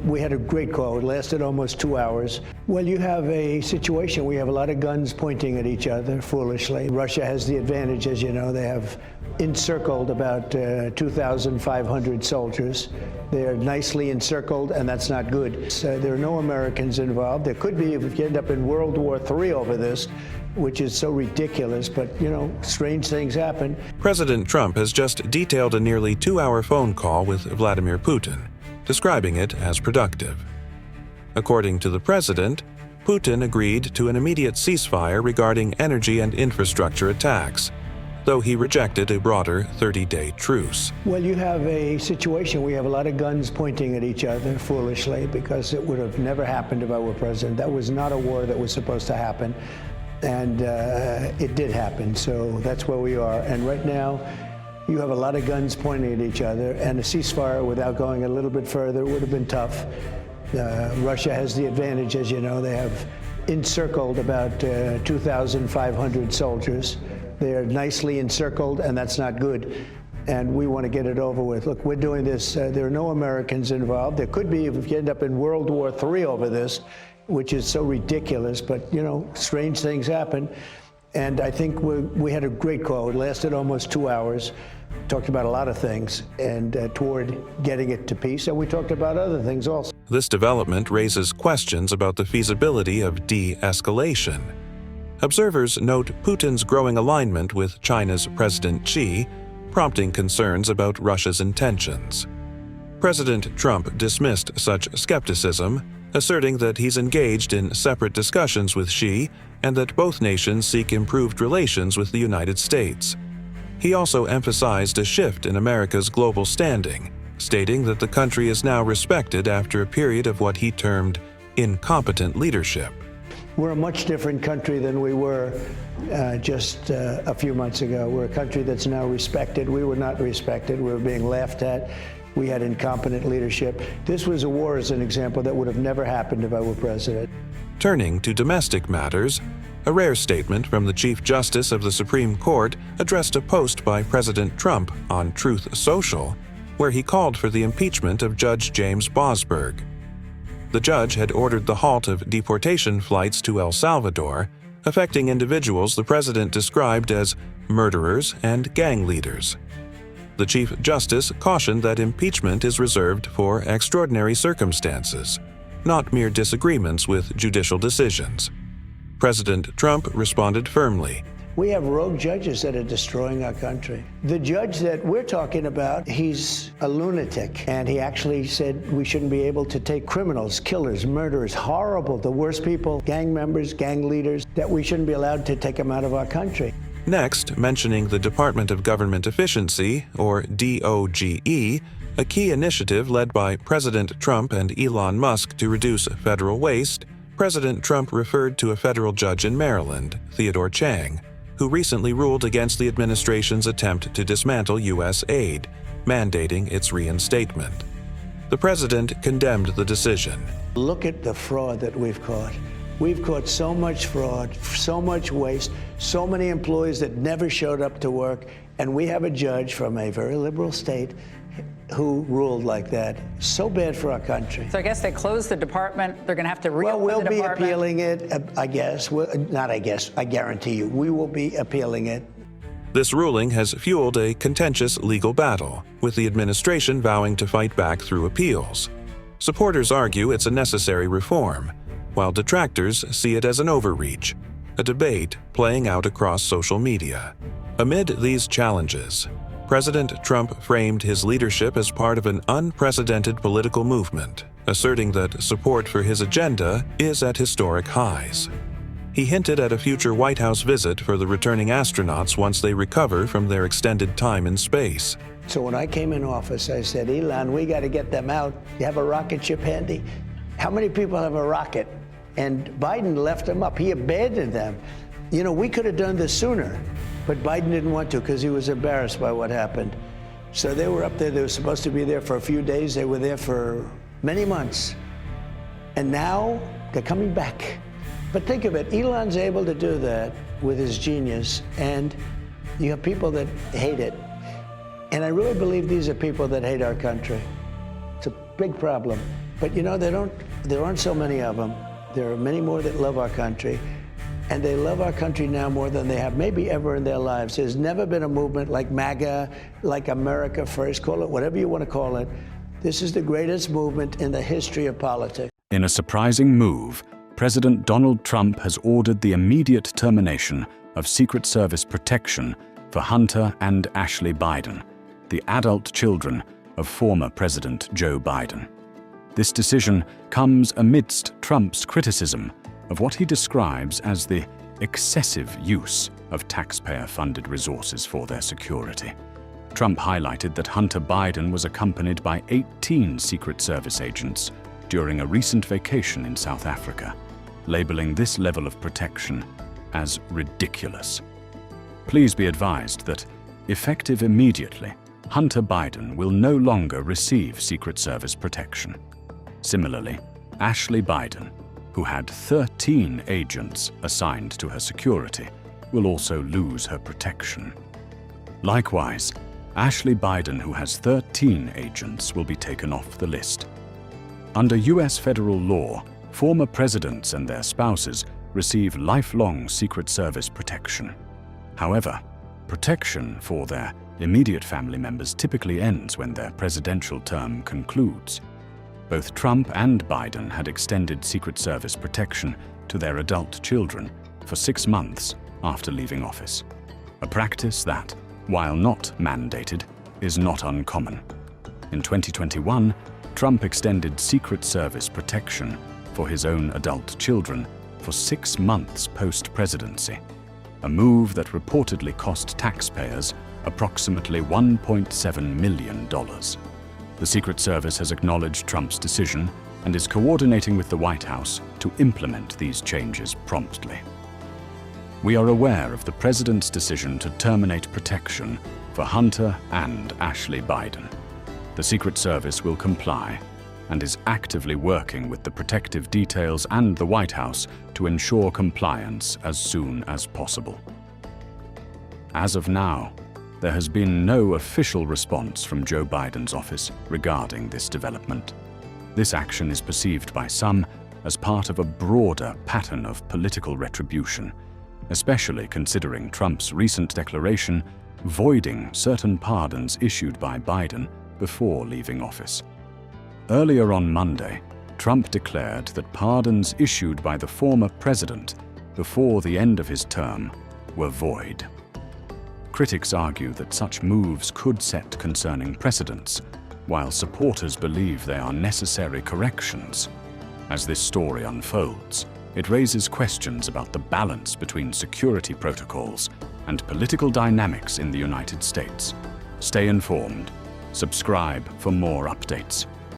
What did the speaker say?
We had a great call. It lasted almost 2 hours. Well, you have a situation. We have a lot of guns pointing at each other, foolishly. Russia has the advantage, as you know. They have encircled about 2,500 soldiers. They're nicely encircled, and that's not good. So there are no Americans involved. There could be if you end up in World War III over this, which is so ridiculous, but, you know, strange things happen. President Trump has just detailed a nearly 2-hour phone call with Vladimir Putin, describing it as productive. According to the president, Putin agreed to an immediate ceasefire regarding energy and infrastructure attacks, though he rejected a broader 30-day truce. Well, you have a situation. We have a lot of guns pointing at each other, foolishly, because it would have never happened if I were president. That was not a war that was supposed to happen, and it did happen, so that's where we are. And right now, you have a lot of guns pointing at each other, and a ceasefire without going a little bit further would have been tough. Russia has the advantage, as you know. They have encircled about 2,500 soldiers. They're nicely encircled, and that's not good. And we want to get it over with. Look, we're doing this. There are no Americans involved. There could be if you end up in World War III over this, which is so ridiculous, but, you know, strange things happen. And I think we had a great call. It lasted almost 2 hours. Talked about a lot of things and toward getting it to peace. And we talked about other things also. This development raises questions about the feasibility of de-escalation. Observers note Putin's growing alignment with China's President Xi, prompting concerns about Russia's intentions. President Trump dismissed such skepticism, asserting that he's engaged in separate discussions with Xi and that both nations seek improved relations with the United States. He also emphasized a shift in America's global standing, stating that the country is now respected after a period of what he termed incompetent leadership. We're a much different country than we were just a few months ago. We're a country that's now respected. We were not respected. We were being laughed at. We had incompetent leadership. This was a war, as an example, that would have never happened if I were president. Turning to domestic matters, a rare statement from the Chief Justice of the Supreme Court addressed a post by President Trump on Truth Social, where he called for the impeachment of Judge James Boasberg. The judge had ordered the halt of deportation flights to El Salvador, affecting individuals the president described as murderers and gang leaders. The Chief Justice cautioned that impeachment is reserved for extraordinary circumstances, not mere disagreements with judicial decisions. President Trump responded firmly. We have rogue judges that are destroying our country. The judge that we're talking about, he's a lunatic. And he actually said we shouldn't be able to take criminals, killers, murderers, horrible, the worst people, gang members, gang leaders, that we shouldn't be allowed to take them out of our country. Next, mentioning the Department of Government Efficiency, or DOGE, a key initiative led by President Trump and Elon Musk to reduce federal waste, President Trump referred to a federal judge in Maryland, Theodore Chang, who recently ruled against the administration's attempt to dismantle U.S. aid, mandating its reinstatement. The president condemned the decision. Look at the fraud that we've caught. We've caught so much fraud, so much waste, so many employees that never showed up to work, and we have a judge from a very liberal state who ruled like that. So bad for our country. So I guess they closed the department. They're going to have to reopen the department. Well, we'll be appealing it, I guess. Not I guess, I guarantee you. We will be appealing it. This ruling has fueled a contentious legal battle, with the administration vowing to fight back through appeals. Supporters argue it's a necessary reform, while detractors see it as an overreach, a debate playing out across social media. Amid these challenges, President Trump framed his leadership as part of an unprecedented political movement, asserting that support for his agenda is at historic highs. He hinted at a future White House visit for the returning astronauts once they recover from their extended time in space. So when I came in office, I said, Elon, we got to get them out. You have a rocket ship handy? How many people have a rocket? And Biden left them up. He abandoned them. You know, we could have done this sooner, but Biden didn't want to because he was embarrassed by what happened. So they were up there. They were supposed to be there for a few days. They were there for many months. And now they're coming back. But think of it. Elon's able to do that with his genius, and you have people that hate it. And I really believe these are people that hate our country. It's a big problem. But you know, there aren't so many of them. There are many more that love our country. And they love our country now more than they have maybe ever in their lives. There's never been a movement like MAGA, like America First, call it whatever you want to call it. This is the greatest movement in the history of politics. In a surprising move, President Donald Trump has ordered the immediate termination of Secret Service protection for Hunter and Ashley Biden, the adult children of former President Joe Biden. This decision comes amidst Trump's criticism of what he describes as the excessive use of taxpayer-funded resources for their security. Trump highlighted that Hunter Biden was accompanied by 18 Secret Service agents during a recent vacation in South Africa, labeling this level of protection as ridiculous. Please be advised that, effective immediately, Hunter Biden will no longer receive Secret Service protection. Similarly, Ashley Biden, who had 13 agents assigned to her security, will also lose her protection. Likewise, Ashley Biden, who has 13 agents, will be taken off the list. Under U.S. federal law, former presidents and their spouses receive lifelong Secret Service protection. However, protection for their immediate family members typically ends when their presidential term concludes. Both Trump and Biden had extended Secret Service protection to their adult children for 6 months after leaving office, a practice that, while not mandated, is not uncommon. In 2021, Trump extended Secret Service protection for his own adult children for 6 months post-presidency, a move that reportedly cost taxpayers approximately $1.7 million. The Secret Service has acknowledged Trump's decision and is coordinating with the White House to implement these changes promptly. We are aware of the President's decision to terminate protection for Hunter and Ashley Biden. The Secret Service will comply and is actively working with the protective details and the White House to ensure compliance as soon as possible. As of now, there has been no official response from Joe Biden's office regarding this development. This action is perceived by some as part of a broader pattern of political retribution, especially considering Trump's recent declaration voiding certain pardons issued by Biden before leaving office. Earlier on Monday, Trump declared that pardons issued by the former president before the end of his term were void. Critics argue that such moves could set concerning precedents, while supporters believe they are necessary corrections. As this story unfolds, it raises questions about the balance between security protocols and political dynamics in the United States. Stay informed. Subscribe for more updates.